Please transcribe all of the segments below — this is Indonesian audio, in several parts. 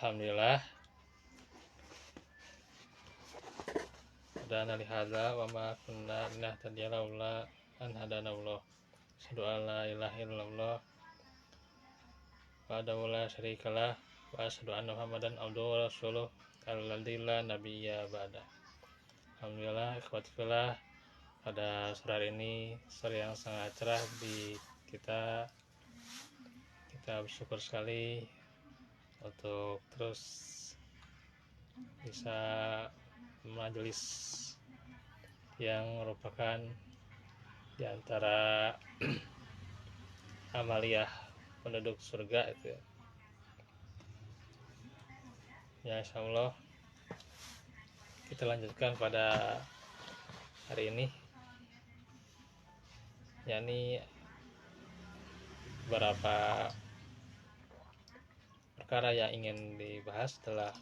Alhamdulillah. Dan alihada wa ma kunna linahtadiya laula an hadanallah. Asyhadu an la ilaha illallah wahdahu la syarikalah wa asyhadu anna Muhammadan abduhu wa rasuluh alladzi la nabiyya ba'da. Alhamdulillah, ikhwati fillah, pada sore hari ini sore yang sangat cerah di kita bersyukur sekali untuk terus bisa majelis yang merupakan di antara amaliyah penduduk surga itu ya. Ya, insyaallah kita lanjutkan pada hari ini, yakni beberapa perkara yang ingin dibahas setelah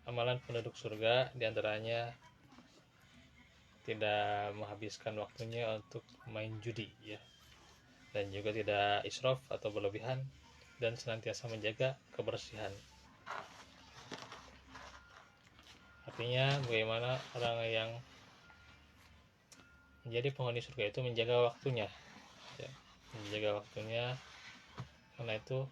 amalan penduduk surga, diantaranya tidak menghabiskan waktunya untuk main judi ya, dan juga tidak israf atau berlebihan, dan senantiasa menjaga kebersihan. Artinya bagaimana orang yang menjadi penghuni surga itu menjaga waktunya ya, menjaga waktunya, karena itu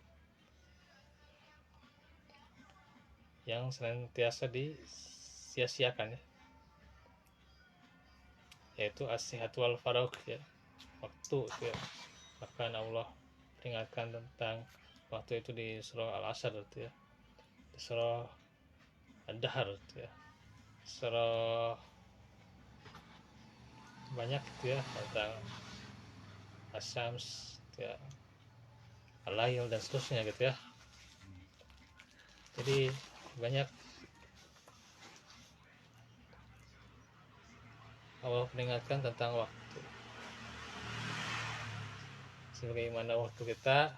yang senantiasa disia-siakan ya, yaitu as-sihhatu wal faragh ya, waktu itu ya. Bahkan Allah peringatkan tentang waktu itu di surah Al-Asr itu ya, di surah Ad-Dahr itu ya, surah banyak itu ya, tentang Asy-Syams ya, Al-Lail dan seterusnya gitu ya. Jadi banyak Allah peringatkan tentang waktu, sebagaimana waktu kita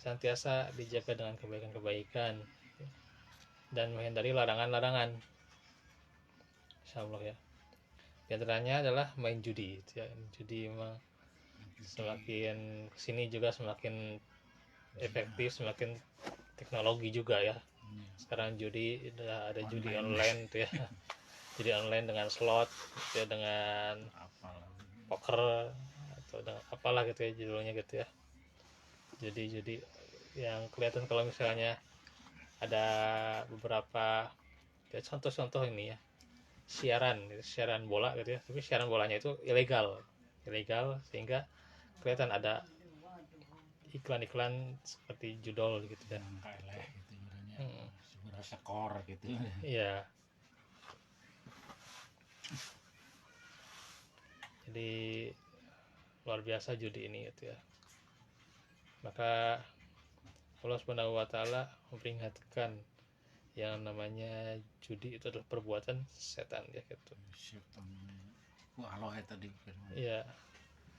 senantiasa dijaga dengan kebaikan-kebaikan dan menghindari larangan-larangan, insyaallah ya. Di antaranya adalah main judi ya. Judi memang semakin kesini juga semakin efektif, semakin teknologi juga ya. Sekarang judi ada judi online tuh ya, judi online dengan slot ya, dengan poker atau dengan apalah gitu ya judulnya gitu ya. Judi yang kelihatan kalau misalnya ada beberapa ya, contoh-contoh ini ya, siaran bola gitu ya, tapi siaran bolanya itu ilegal sehingga kelihatan ada iklan-iklan seperti judol gitu ya. Seberapa skor gitu. Iya. Jadi luar biasa judi ini gitu ya. Maka Allah Subhanahu wa taala memperingatkan yang namanya judi itu adalah perbuatan setan ya gitu. Setan. Allah tadi. Iya.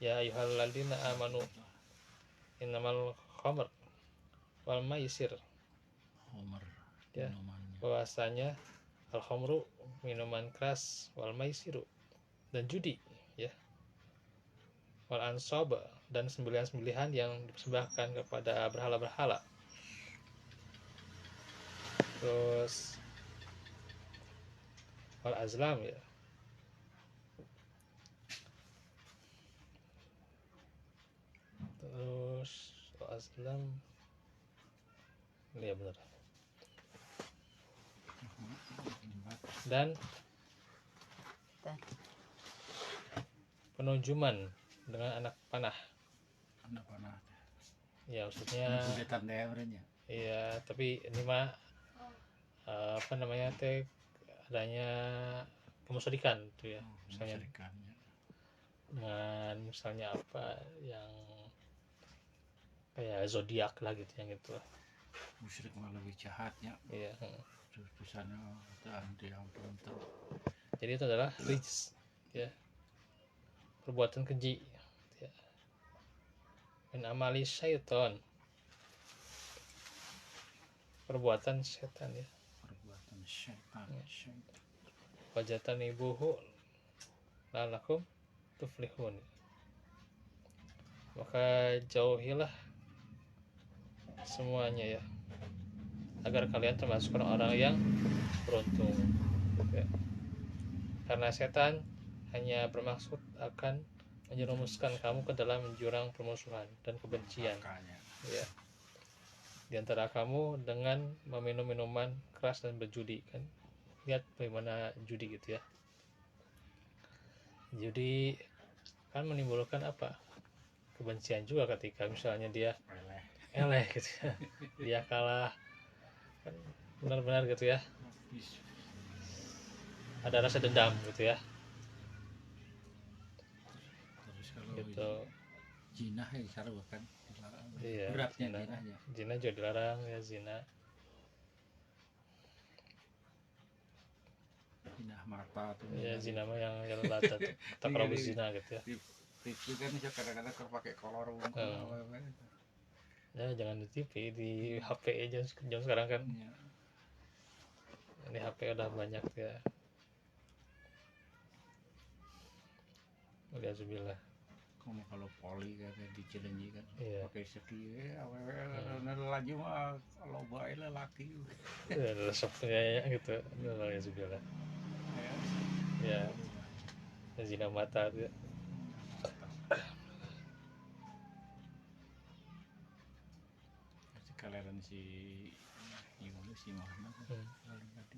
Ya ayyuhalladzina amanu innamal khamr wal maisir. Homer. Ya. Bahwasanya al-khamru minuman keras, wal maisiru dan judi ya, wal ansab dan sembelihan-sembelihan yang dipersembahkan kepada berhala-berhala, terus wal azlam ya, terus wal azlam ya benar, dan penunjuman dengan anak panah. Anak panah. Ya maksudnya iya, tapi ini mah apa namanya teh, adanya kemusyrikan tuh ya, misalnya dengan misalnya apa yang kayak zodiak lah gitu, yang gitu lah. Musyrik malah lebih jahatnya. Iya. Dosanya diampun tuh. Jadi itu adalah rijs ya, perbuatan keji ya. Min amali syaiton, perbuatan setan ya. Perbuatan setan. Wajatan ibuhu lalakum tuflihun. Maka jauhilah semuanya ya, agar kalian termasuk orang-orang yang beruntung gitu ya. Karena setan hanya bermaksud akan menjerumuskan kamu ke dalam jurang permusuhan dan kebencian Makanya ya, di antara kamu dengan meminum minuman keras dan berjudi kan. Lihat bagaimana judi gitu ya. Judi kan menimbulkan apa? Kebencian juga ketika misalnya dia eleh eleh gitu ya. Dia kalah kan, benar-benar gitu ya. habis. Ada rasa dendam gitu ya. Terus kalau Gitu. jinah ya sekarang bahkan Iya, beratnya zina. jinahnya. Zina juga dilarang ya, zina. Jinah mata tuh. Ya zina mah yang lata tuh. Takrabus zina gitu ya. Itu kan bisa kadang-kadang pakai kolor bungkul apa-apa. Ya jangan di TV, di HP aja jam sekarang kan. Iya. Ini HP udah banyak ya. Alhamdulillah. Kamu kalau poli kan di Cilenyi kan Iya. pakai seki laju mah kalau baik lelaki Ya, resepnya gitu. Alhamdulillah. Ya, zina mata tuh ya. sekalian si Yunus si Muhammad tadi.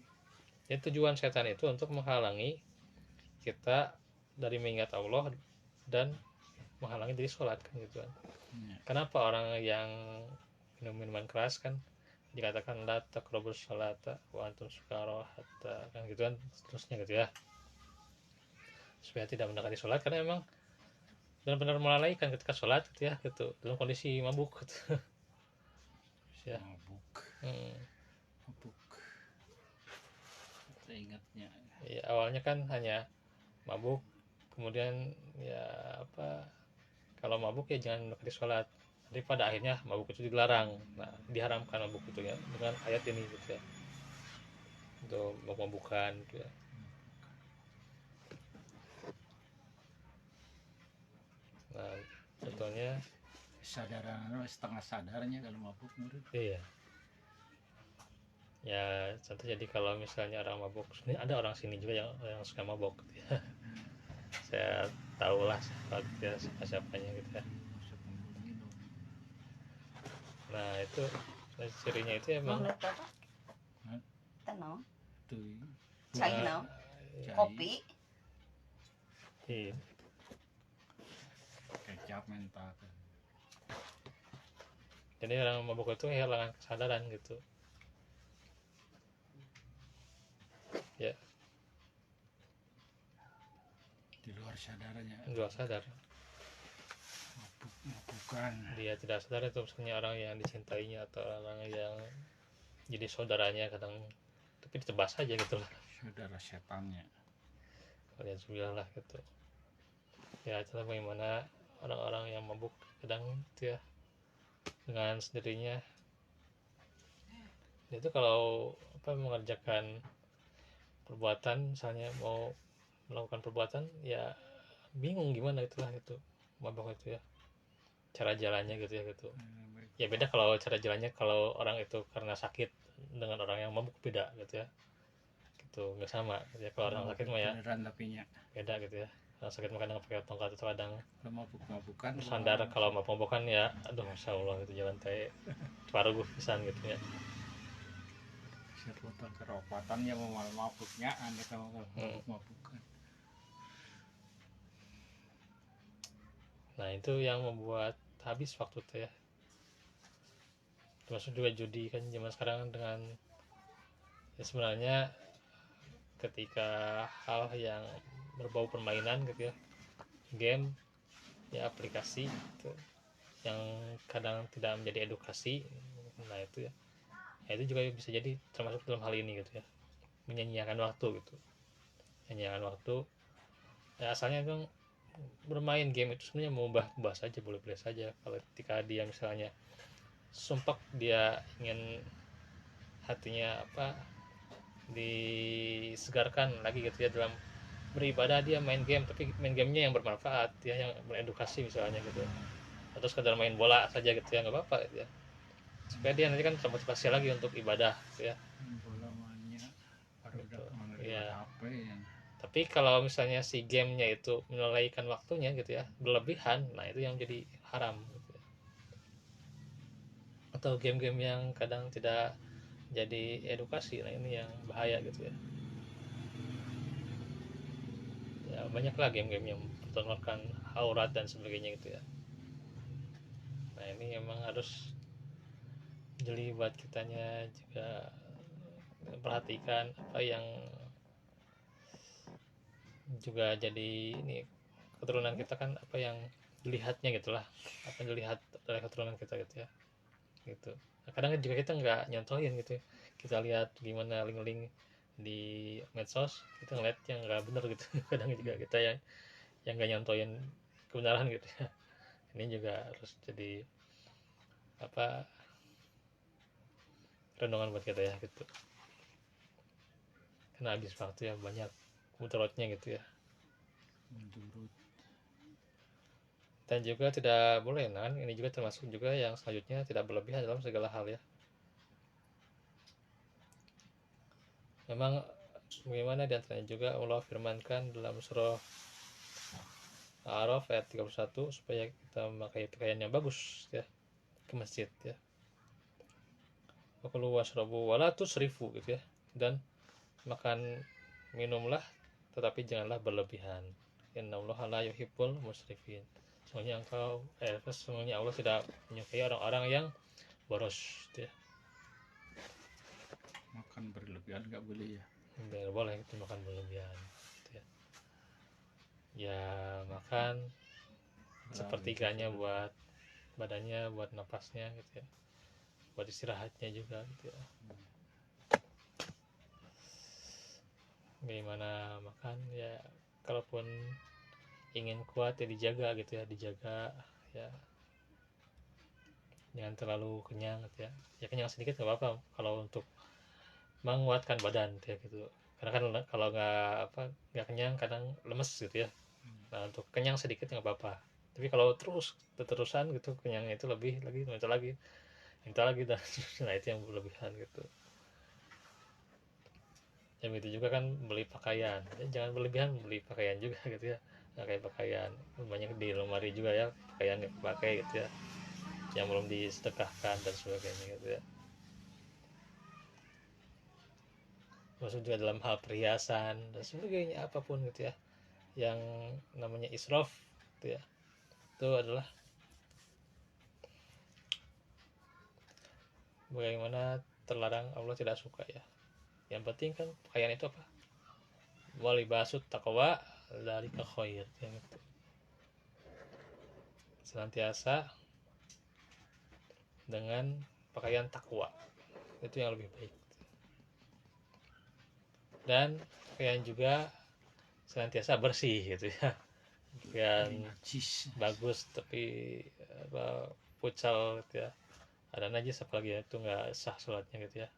Ya, tujuan setan itu untuk menghalangi kita dari mengingat Allah dan menghalangi dari sholat kan gitu kan. Ya. Kenapa orang yang minum minuman keras kan dikatakan la taqrabus sholata wa antum sukara hatta kan gitu kan seterusnya gitu ya, supaya tidak mendekati sholat karena emang benar-benar melalaikan ketika sholat gitu ya, gitu dalam kondisi mabuk gitu. Ya. Mabuk saya ingatnya Ya, awalnya kan hanya mabuk, kemudian ya apa, kalau mabuk ya jangan mendekati sholat. Jadi pada akhirnya mabuk itu dilarang, nah diharamkan mabuk itu ya dengan ayat ini gitu ya, untuk mabuk-mabukan gitu ya. Nah contohnya sadaran setengah sadarnya kalau mabuk murid. iya ya, contoh jadi kalau misalnya orang mabuk, ini ada orang sini juga yang suka mabuk gitu ya. Saya tahulah siapa-siapanya gitu ya. Nah itu cirinya itu emang Menurut Bapak? Tenang. Tuh. Cai Nah, naon? Kopi. iya. Kecap mental kan. Jadi orang mabuk itu kehilangan kesadaran gitu ya, Di luar sadarnya luar sadar. mabukan. Dia tidak sadar itu misalnya orang yang dicintainya atau orang yang jadi saudaranya kadang, tapi ditebas aja gitu lah. Saudara setannya. Kalian sudah lah gitu ya. Itulah bagaimana orang-orang yang mabuk kadang gitu ya, dengan sendirinya dia itu kalau apa mengerjakan perbuatan, misalnya mau melakukan perbuatan ya bingung gimana itulah itu mabuk itu ya, cara jalannya gitu ya gitu ya. Beda kalau cara jalannya kalau orang itu karena sakit dengan orang yang mabuk, beda gitu ya, gitu nggak sama gitu ya. Kalau orang sakit mah ya beneran tapi nya beda gitu ya. Orang sakit mah kadang pakai tongkat atau kadang mabuk-mabukan sandar. Kalau mabuk-mabukan ya aduh masya Allah itu jalan teh paruh pisan gitu ya. Sebutkan keropatannya mau mabuknya aneh kalau mabuk-mabukan. Nah itu yang membuat habis waktu itu ya. Termasuk juga judi kan zaman sekarang dengan ya, sebenarnya ketika hal yang berbau permainan gitu ya, game ya, aplikasi gitu, yang kadang tidak menjadi edukasi, nah itu ya, itu juga bisa jadi termasuk dalam hal ini gitu ya, menyanyiakan waktu gitu, menyanyiakan waktu ya. Asalnya memang bermain game itu sebenarnya mau ubah saja, boleh-boleh saja. Kalau ketika dia misalnya sumpah dia ingin hatinya apa disegarkan lagi gitu ya dalam beribadah, dia main game, tapi main gamenya yang bermanfaat ya, yang beredukasi misalnya gitu, atau sekadar main bola saja gitu ya, nggak apa-apa gitu ya. supaya dia nanti kan termotivasi lagi untuk ibadah gitu ya. lamanya baru Gitu. udah menerima Iya. HP ya. Tapi kalau misalnya si gamenya itu melalaikan waktunya gitu ya, berlebihan, nah itu yang jadi haram gitu ya. Atau game-game yang kadang tidak jadi edukasi, nah ini yang bahaya gitu ya. Ya banyak lah game-game yang mempertontonkan aurat dan sebagainya gitu ya. Nah ini emang harus jeli buat kitanya juga perhatikan apa yang juga jadi ini keturunan kita kan apa yang dilihatnya gitulah, apa yang dilihat oleh keturunan kita gitu ya gitu. Nah, kadang juga kita nggak nyontohin gitu ya. Kita lihat gimana link-link di medsos, kita ngeliat yang nggak bener gitu. Kadang juga kita yang nggak nyontohin kebenaran gitu ya. Ini juga harus jadi apa renungan buat kita ya gitu. Karena habis waktu ya banyak mudaratnya gitu ya. Menurut Dan juga tidak boleh kan, ini juga termasuk juga yang selanjutnya tidak berlebihan dalam segala hal ya. Memang bagaimana diantaranya juga Allah firmankan dalam surah Al-A'raf ayat 31 supaya kita memakai pakaian yang bagus ya ke masjid ya. Wakulu washrabu wala tusrifu gitu ya. Dan makan minumlah tetapi janganlah berlebihan. Innallaha la yuhibbul musrifin. Sesungguhnya Allah tidak menyukai orang-orang yang boros gitu ya. makan berlebihan nggak boleh ya. Nggak boleh itu makan berlebihan gitu ya. Ya makan sepertiganya buat badannya, buat napasnya gitu ya, buat istirahatnya juga gitu ya. Gimana makan ya, kalaupun ingin kuat ya dijaga gitu ya, dijaga ya, jangan terlalu kenyang gitu ya. Ya kenyang sedikit nggak apa-apa kalau untuk menguatkan badan gitu ya gitu. Karena kan kalau nggak kenyang kadang lemes gitu ya. Nah untuk kenyang sedikit nggak apa-apa. Tapi kalau terusan gitu kenyangnya itu lebih lagi minta lagi dan nah itu yang berlebihan gitu. Ya begitu juga kan beli pakaian ya, jangan berlebihan beli pakaian juga gitu ya. Nah, kayak pakaian banyak di lemari juga ya pakaian yang pakai gitu ya, yang belum disedekahkan dan sebagainya gitu ya. Maksud juga dalam hal perhiasan dan sebagainya apapun gitu ya, yang namanya israf gitu ya, itu adalah bagaimana terlarang, Allah tidak suka ya. Yang penting kan pakaian itu apa, walibasut taqwa dzalika khair yang itu. Senantiasa dengan pakaian takwa itu yang lebih baik. Dan pakaian juga senantiasa bersih gitu ya, yang Najis. bagus tapi pucal gitu ya, ada najis apalagi ya, itu nggak sah sholatnya gitu ya.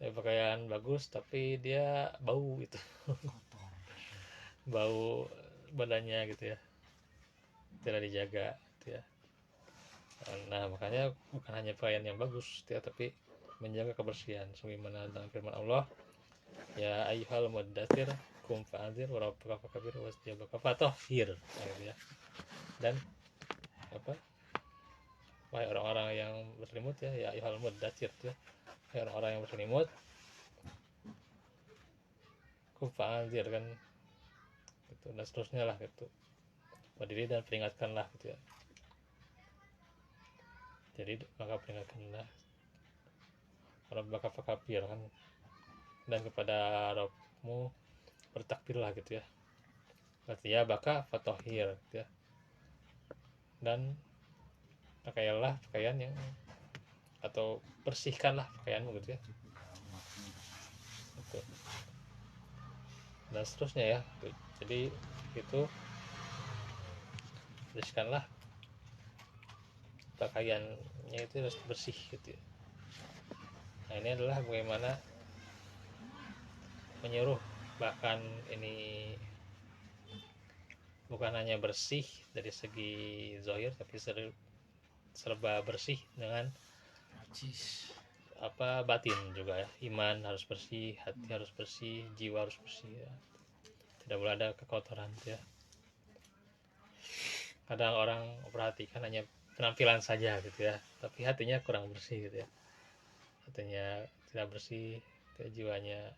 Pakaian bagus tapi dia bau gitu Kotor. bau badannya gitu ya, tidak dijaga gitu ya. Nah makanya bukan hanya pakaian yang bagus gitu ya, tapi menjaga kebersihan sebagaimana dalam firman Allah, ya ayyuhal muddatsir qum fa'anzir wa rabbaka fakabir wasthiyabaka fatahhir, nah, gitu ya. Dan apa, wahai orang-orang yang berselimut ya ayyuhal muddatsir ya, wahai orang-orang yang berselimut, qum fa'anzir kan gitu, dan seterusnya lah gitu, berdiri dan peringatkanlah gitu ya. Jadi maka peringatkanlah rabbaka fakabir kan, dan kepada Rabbmu bertakbirlah gitu ya. Berarti ya baka fatohir gitu ya. Dan pakailah pakaian yang, atau bersihkanlah pakaianmu gitu ya. Gitu. Dan seterusnya ya. Jadi itu bersihkanlah pakaiannya itu harus bersih gitu ya. Nah ini adalah bagaimana menyuruh, bahkan ini bukan hanya bersih dari segi zahir tapi serba bersih dengan Najis. batin juga ya. Iman harus bersih, hati harus bersih, jiwa harus bersih ya. Tidak boleh ada kekotoran ya. Kadang orang perhatikan hanya penampilan saja gitu ya, tapi hatinya kurang bersih gitu ya. Hatinya tidak bersih, jiwanya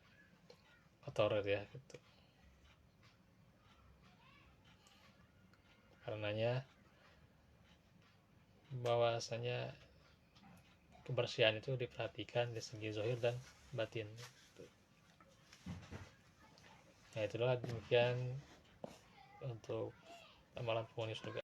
kotor gitu ya gitu. Karenanya bahwasanya kebersihan itu diperhatikan di segi zahir dan batin. Nah itulah demikian untuk amalan penghuni surga.